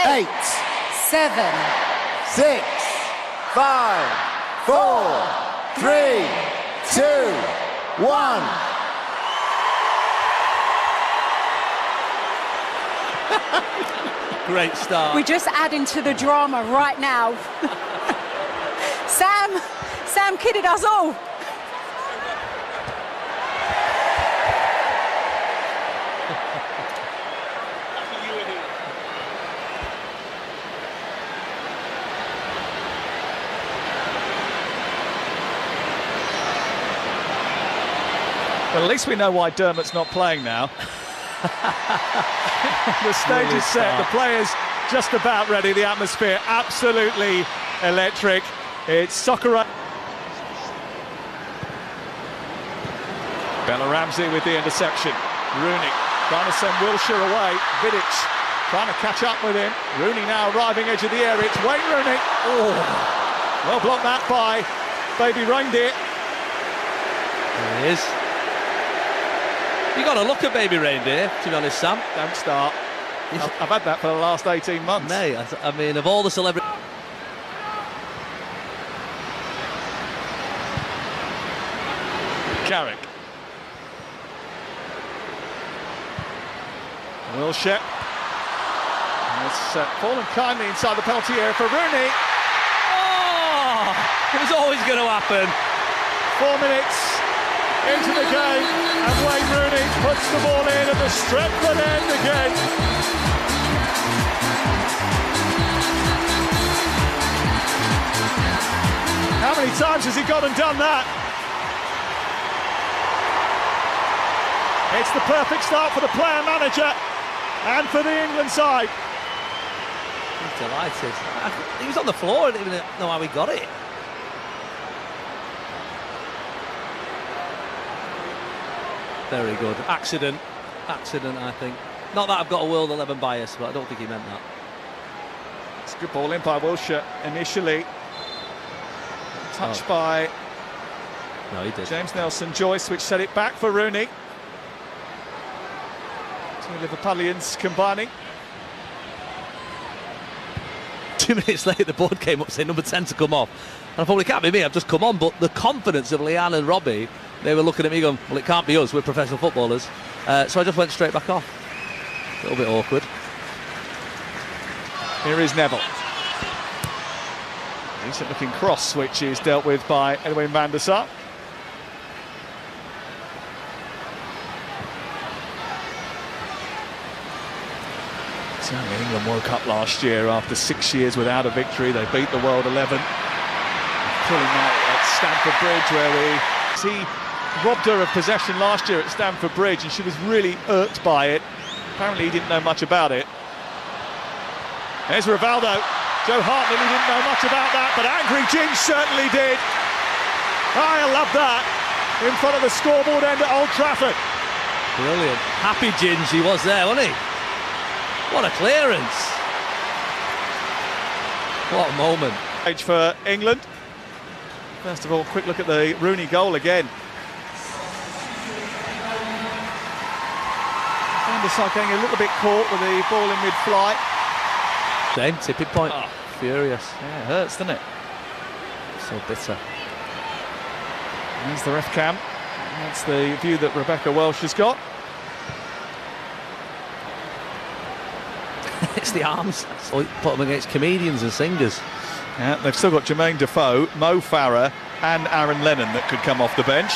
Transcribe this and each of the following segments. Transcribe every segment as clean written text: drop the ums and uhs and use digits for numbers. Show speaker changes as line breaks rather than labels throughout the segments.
8,
7,
6, 5, 4, 3, 2, 1.
Great start.
We're just adding to the drama right now. Sam kidded us all.
Well, at least we know why Dermot's not playing now. The stage is set, the players just about ready, the atmosphere absolutely electric. It's Soccer. Bella Ramsey with the interception. Rooney trying to send Wilshere away. Vidic trying to catch up with him. Rooney now arriving edge of the area. It's Wayne Rooney. Oh, well blocked that by Baby Reindeer.
There he is. You got to look at Baby Reindeer, to be honest, Sam.
Don't start. I've had that for the last 18 months.
Mate, I mean, of all the celebrities.
Carrick. Wilshere. It's fallen kindly inside the penalty area for Rooney.
Oh, it was always going to happen.
4 minutes into the game, and Wayne Rooney puts the ball in at the Stretford end again. How many times has he gone and done that? It's the perfect start for the player manager and for the England side.
He's delighted. He was on the floor, I didn't even know how he got it. Very good. Accident, I think. Not that I've got a World 11 bias, but I don't think he meant that.
It's a good ball in by Wilshere initially. Touched by
No, he did.
James Nelson-Joyce, which set it back for Rooney. Two Liverpudlians combining.
2 minutes later, the board came up saying number 10 to come off. And I thought, well, it can't be me, I've just come on. But the confidence of Leanne and Robbie, they were looking at me going, well, it can't be us, we're professional footballers. So I just went straight back off. A little bit awkward.
Here is Neville. Decent looking cross, which is dealt with by Edwin van der Sar. Certainly England woke up last year after 6 years without a victory. They beat the World 11. Pulling out at Stamford Bridge, where he robbed her of possession last year at Stamford Bridge, and she was really irked by it. Apparently he didn't know much about it. There's Rivaldo. Joe Hart really didn't know much about that, but Angry Ginge certainly did. I love that. In front of the scoreboard end at Old Trafford.
Brilliant. Happy Ginge he was there, wasn't he? What a clearance. What a moment.
For England. First of all, quick look at the Rooney goal again. Van der Sar getting a little bit caught with the ball in mid-flight.
Same tipping point. Oh, furious.
Yeah, it hurts, doesn't it?
So bitter.
There's the ref cam. That's the view that Rebecca Welsh has got.
It's the arms. So put them against comedians and singers.
Yeah, they've still got Jermaine Defoe, Mo Farah and Aaron Lennon that could come off the bench.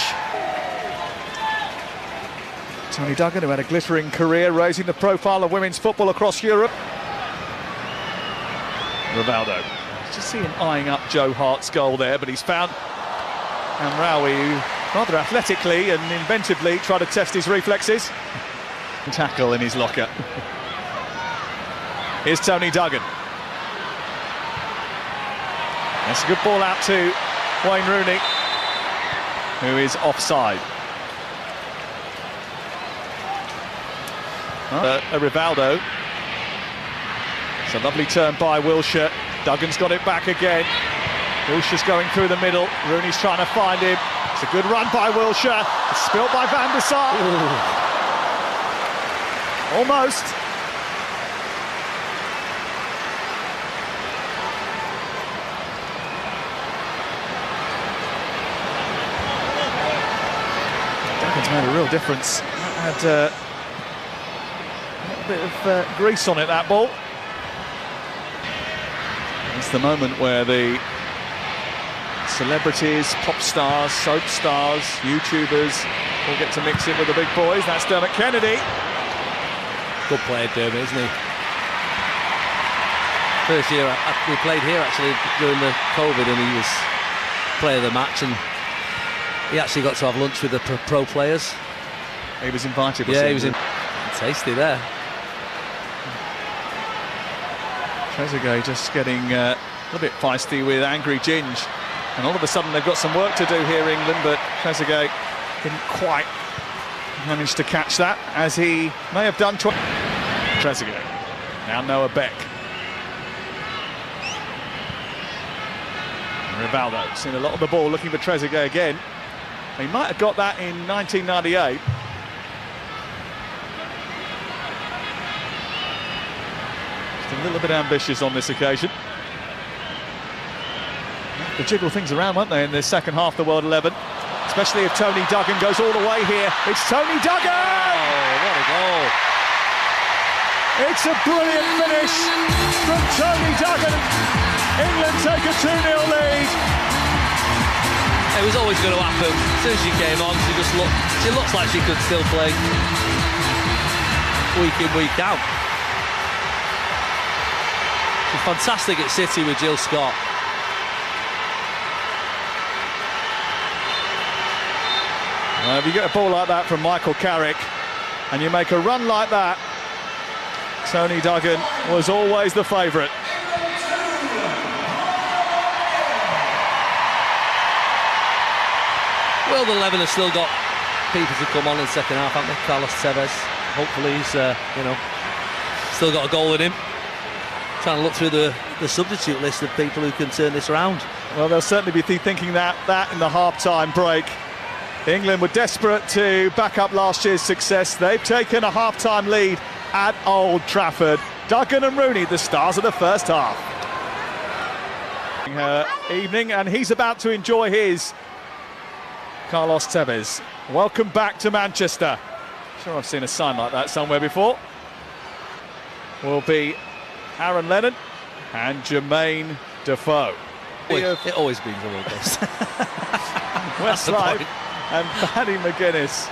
Tony Duggan, who had a glittering career raising the profile of women's football across Europe. Rivaldo. Just see him eyeing up Joe Hart's goal there, but he's found Amraoui, who rather athletically and inventively tried to test his reflexes. Tackle in his locker. Here's Tony Duggan. That's a good ball out to Wayne Rooney, who is offside. Rivaldo. It's a lovely turn by Wilshere. Duggan's got it back again. Wilshere's going through the middle. Rooney's trying to find him. It's a good run by Wilshere. It's spilt by Van der Sar. Almost. Made a real difference. Had a bit of grease on it, that ball. It's the moment where the celebrities, pop stars, soap stars, YouTubers all get to mix in with the big boys. That's Dermot Kennedy.
Good player, Dermot, isn't he? First year we played here actually during the COVID, and he was player of the match, and he actually got to have lunch with the pro players.
He was invited.
Yeah, he was tasty there.
Trezeguet just getting a little bit feisty with Angry Ginge, and all of a sudden they've got some work to do here, England, but Trezeguet didn't quite manage to catch that, as he may have done to Trezeguet. Now Noah Beck. Rivaldo, seen a lot of the ball, looking for Trezeguet again. He might have got that in 1998. Just a little bit ambitious on this occasion. They jiggle things around, won't they, in the second half of the World 11? Especially if Tony Duggan goes all the way here. It's Tony Duggan!
Oh, what a goal!
It's a brilliant finish from Tony Duggan. England take a 2-0 lead.
It was always going to happen. As soon as she came on, she looks like she could still play week in, week out. She's fantastic at City with Jill Scott.
If you get a ball like that from Michael Carrick and you make a run like that, Tony Duggan was always the favourite.
Well, the 11 have still got people to come on in the second half, haven't they? Carlos Tevez, hopefully he's, still got a goal in him. Trying to look through the substitute list of people who can turn this around.
Well, they'll certainly be thinking that in the half-time break. England were desperate to back up last year's success. They've taken a half-time lead at Old Trafford. Duggan and Rooney, the stars of the first half. Evening, and he's about to enjoy his. Carlos Tevez, welcome back to Manchester. Sure, I've seen a sign like that somewhere before. Will be Aaron Lennon and Jermaine Defoe.
It always means a little bit.
Westlife and Paddy McGuinness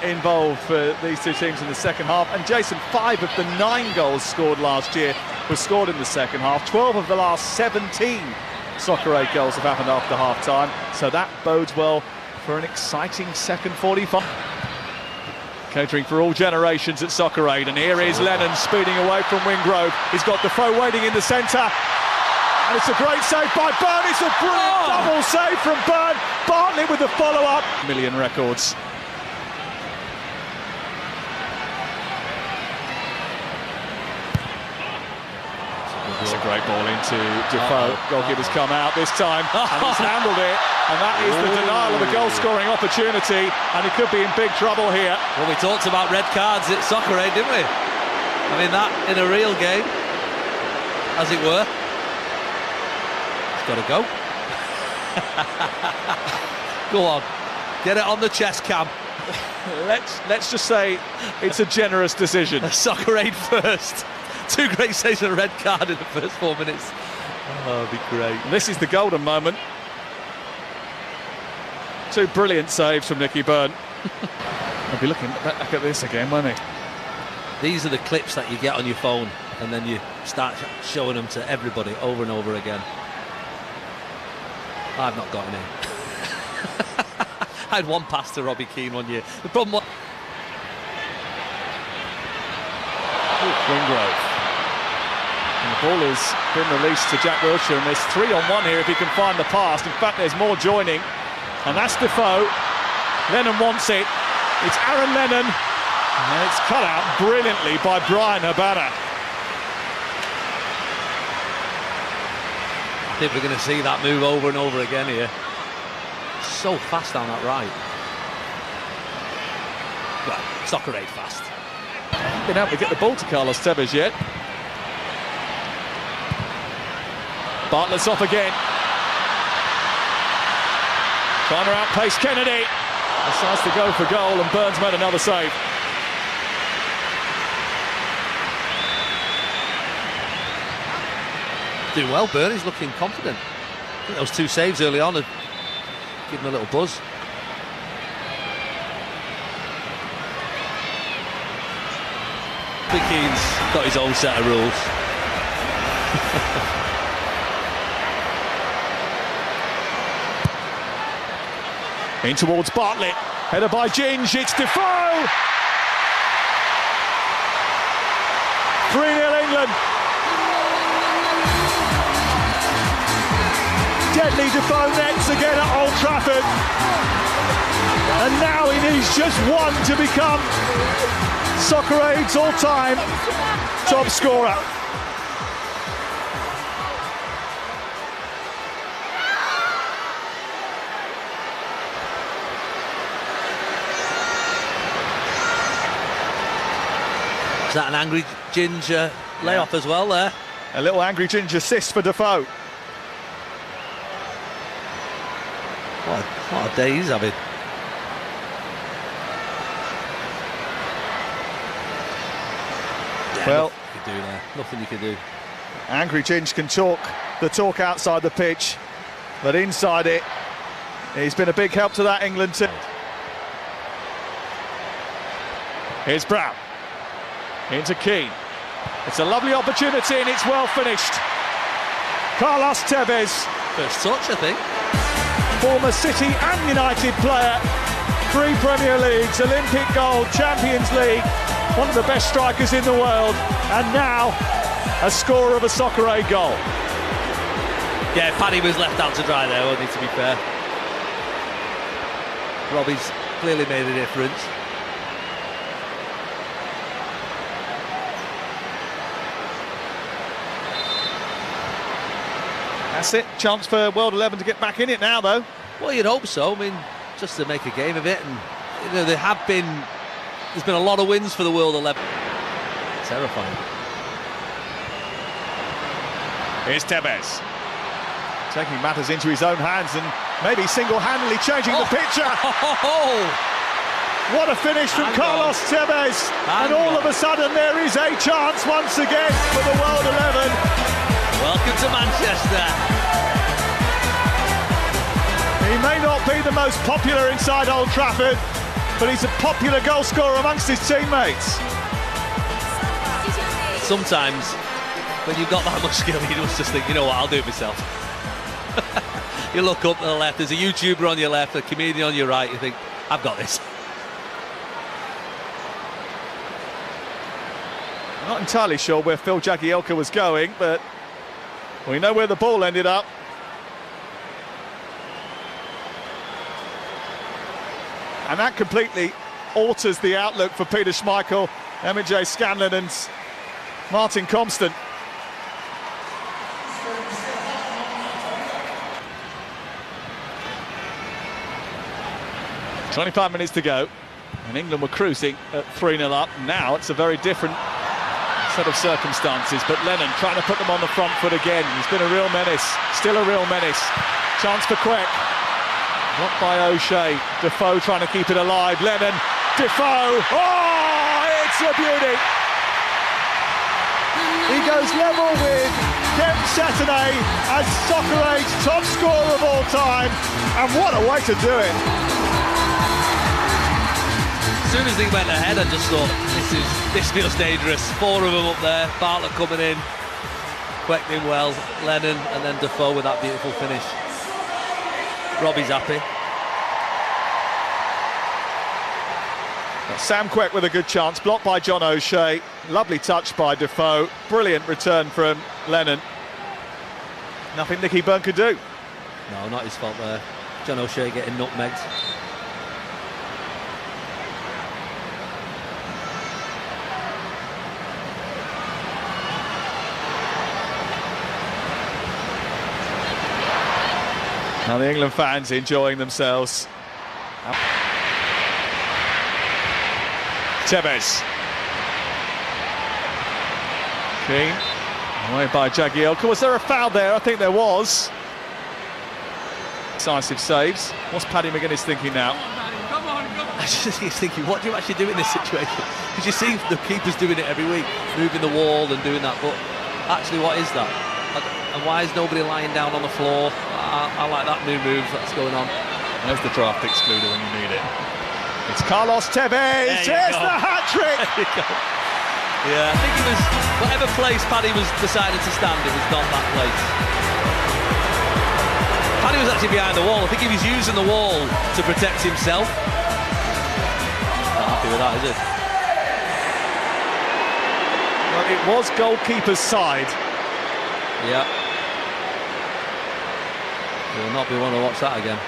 involved for these two teams in the second half. And Jason, 5 of the 9 goals scored last year were scored in the second half. 12 of the last 17 Soccer Aid goals have happened after half-time, so that bodes well for an exciting second 45. Catering for all generations at Soccer Aid, and here is Lennon speeding away from Wingrove. He's got Defoe waiting in the centre, and it's a great save by Byrne. It's a brilliant double save from Byrne. Bartlett with the follow-up. Million records. It's a great ball into Defoe. Goalkeeper's come out this time, and he's handled it. And that is the denial of a goal-scoring opportunity, and he could be in big trouble here.
Well, we talked about red cards at Soccer Aid, didn't we? I mean, that in a real game, as it were. It's got to go. Go on, get it on the chest cam.
Let's just say it's a generous decision.
Soccer Aid first. 2 great saves and a red card in the first 4 minutes. Oh, it'd be great.
This is the golden moment. 2 brilliant saves from Nicky Byrne. I'll be looking back at this again, won't he?
These are the clips that you get on your phone, and then you start showing them to everybody over and over again. I've not got any. I had one pass to Robbie Keane one year. The problem was...
Wingrove. And the ball has been released to Jack Wilshere, and there's 3-on-1 here if he can find the pass. In fact, there's more joining, and that's Defoe. Lennon wants it. It's Aaron Lennon, and it's cut out brilliantly by Brian Habana.
I think we're going to see that move over and over again here. So fast down that right. Well, Soccer Aid fast.
Been able to get the ball to Carlos Tevez yet. Bartlett's off again. Trying to outpace Kennedy. decides to go for goal, and Burns made another save.
Doing well, Burn. He's looking confident. I think those two saves early on have given him a little buzz. I think he's got his own set of rules.
In towards Bartlett, header by Ginge, it's Defoe! 3-0 England. Deadly Defoe nets again at Old Trafford. And now he needs just one to become Soccer Aid's all-time top scorer.
Is that an angry Ginge layoff as well there?
A little angry Ginge assist for Defoe.
What a day he's having. Yeah,
Well,
nothing you can do there. Nothing you can do.
Angry Ginge can talk the talk outside the pitch, but inside it, he's been a big help to that England team. Here's Brown. Into Keane. It's a lovely opportunity and it's well finished. Carlos Tevez.
First touch, I think.
Former City and United player. 3 Premier Leagues, Olympic gold, Champions League. One of the best strikers in the world. And now, a scorer of a Soccer Aid goal.
Yeah, Paddy was left out to dry there, wasn't he, to be fair. Robbie's clearly made a difference.
That's it. Chance for World 11 to get back in it now, though.
Well, you'd hope so. I mean, just to make a game of it. And you know, there's been a lot of wins for the World 11. Terrifying.
Here's Tevez. Taking matters into his own hands and maybe single-handedly changing the picture. What a finish from Carlos Tevez. And all of a sudden there is a chance once again for the World 11.
Welcome to Manchester.
He may not be the most popular inside Old Trafford, but he's a popular goal scorer amongst his teammates.
Sometimes, when you've got that much skill, you just think, you know what, I'll do it myself. You look up to the left, there's a YouTuber on your left, a comedian on your right, you think, I've got this.
I'm not entirely sure where Phil Jagielka was going, but we know where the ball ended up. And that completely alters the outlook for Peter Schmeichel, Emmett J. Scanlon and Martin Compston. "25 minutes to go, and England were cruising at 3-0 up. Now it's a very different set of circumstances, but Lennon trying to put them on the front foot again. He's been a real menace, still a real menace. Chance for Quek. Blocked by O'Shea. Defoe trying to keep it alive. Lennon, Defoe. Oh, it's a beauty. He goes level with Kem Saturday as Soccer Aid's top scorer of all time, and what a way to do it.
As soon as he went ahead, I just thought, this feels dangerous. 4 of them up there, Bartlett coming in, Quek in well, Lennon, and then Defoe with that beautiful finish. Robbie's happy.
Sam Quek with a good chance, blocked by John O'Shea. Lovely touch by Defoe. Brilliant return from Lennon. Nothing Nicky Byrne could do.
No, not his fault there. John O'Shea getting nutmegged.
Now the England fans enjoying themselves. Tevez. Keane. Away by Jagielka. Was there a foul there? I think there was. Decisive saves. What's Paddy McGuinness thinking now?
Come on,
I just think he's thinking, what do you actually do in this situation? Because you see the keepers doing it every week, moving the wall and doing that, but actually what is that? And why is nobody lying down on the floor? I like that new move that's going on.
There's the draft excluder when you need it. It's Carlos Tevez. Here's the hat-trick.
Yeah, I think it was whatever place Paddy was decided to stand, it was not that place. Paddy was actually behind the wall. I think he was using the wall to protect himself. Not happy with that, is it?
Well, it was goalkeeper's side.
Yeah. We'll not be wanting to watch that again.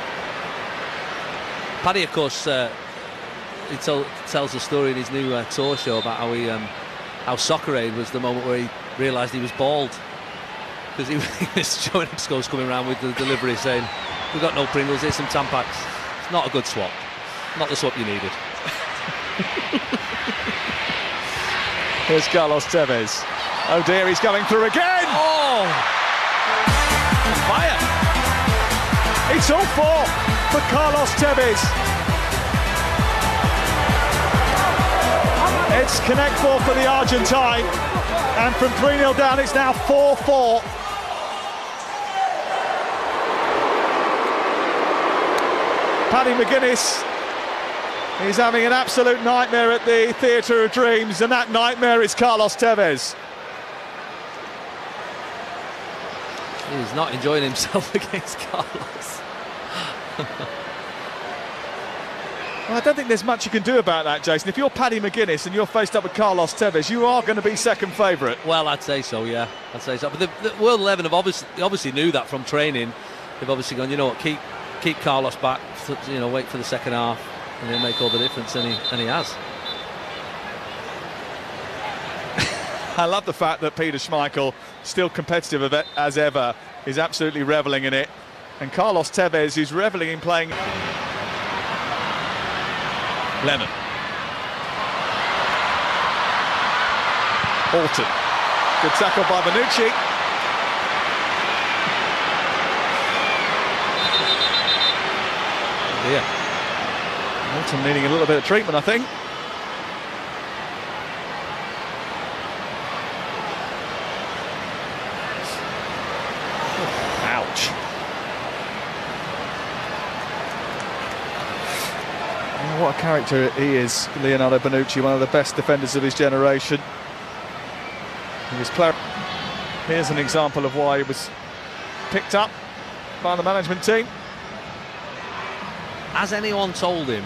Paddy, of course, he tells a story in his new tour show about how Soccer Aid was the moment where he realised he was bald. Because he was showing Exco's coming around with the delivery saying, we've got no Pringles, here's some Tampax. It's not a good swap. Not the swap you needed.
Here's Carlos Tevez. Oh dear, he's going through again!
Oh! Fire!
It's all four for Carlos Tevez. It's connect four for the Argentine. And from 3-0 down, it's now 4-4. Paddy McGuinness is having an absolute nightmare at the Theatre of Dreams, and that nightmare is Carlos Tevez.
He's not enjoying himself against Carlos.
Well, I don't think there's much you can do about that, Jason. If you're Paddy McGuinness and you're faced up with Carlos Tevez, you are going to be second favourite.
Well, I'd say so, yeah. I'd say so. But the World 11 have obviously knew that from training. They've obviously gone, you know what, keep Carlos back, wait for the second half, and he'll make all the difference, and he has.
I love the fact that Peter Schmeichel, still competitive as ever, is absolutely revelling in it. And Carlos Tevez, who's revelling in playing... Lennon. Alton. Good tackle by Bonucci.
Yeah.
Alton needing a little bit of treatment, I think. Ouch. What a character he is, Leonardo Bonucci, one of the best defenders of his generation. Here's an example of why he was picked up by the management team.
Has anyone told him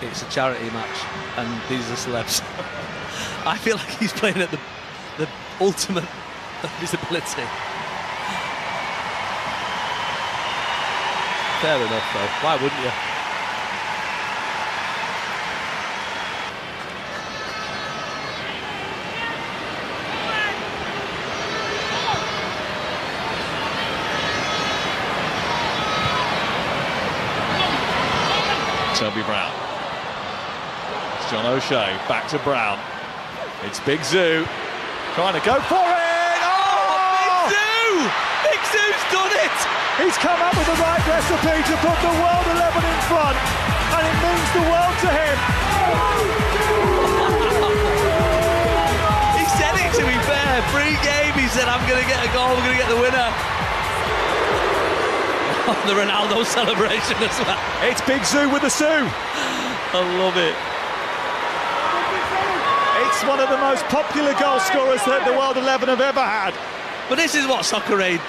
it's a charity match and these are celebs? I feel like he's playing at the ultimate of his ability. Fair enough, though. Why wouldn't you?
Toby Brown. It's John O'Shea, back to Brown. It's Big Zoo, trying to go for it! Oh!
Big Zoo! Big Zoo's done it!
He's come up with the right recipe to put the World 11 in front, and it means the world to him.
He said it, to be fair. Pre-game, he said, I'm going to get a goal, we're going to get the winner. The Ronaldo celebration as well.
It's Big Zoo with the Sue.
I love it.
It's one of the most popular goal scorers that the World 11 have ever had.
But this is what Soccer Aid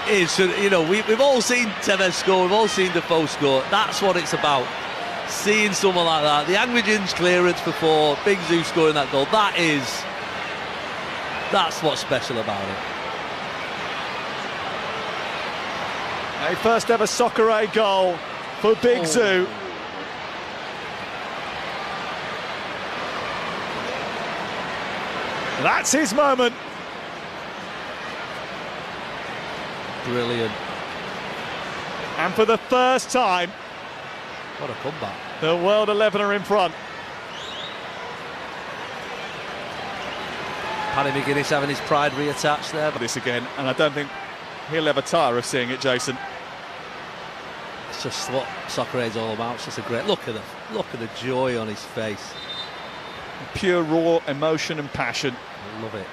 is. You know, we've all seen Tevez score, we've all seen Defoe score. That's what it's about. Seeing someone like that. The Angridge clearance before, Big Zoo scoring that goal. That's what's special about it.
A first ever Soccer Aid goal for Big Zoo. That's his moment.
Brilliant.
And for the first time,
What a comeback.
the World 11 are in front.
Paddy McGuinness having his pride reattached there.
This again, and I don't think he'll ever tire of seeing it, Jason.
It's It's just what soccer is all about. It's just a great look at the joy on his face.
Pure raw emotion and passion.
I love it.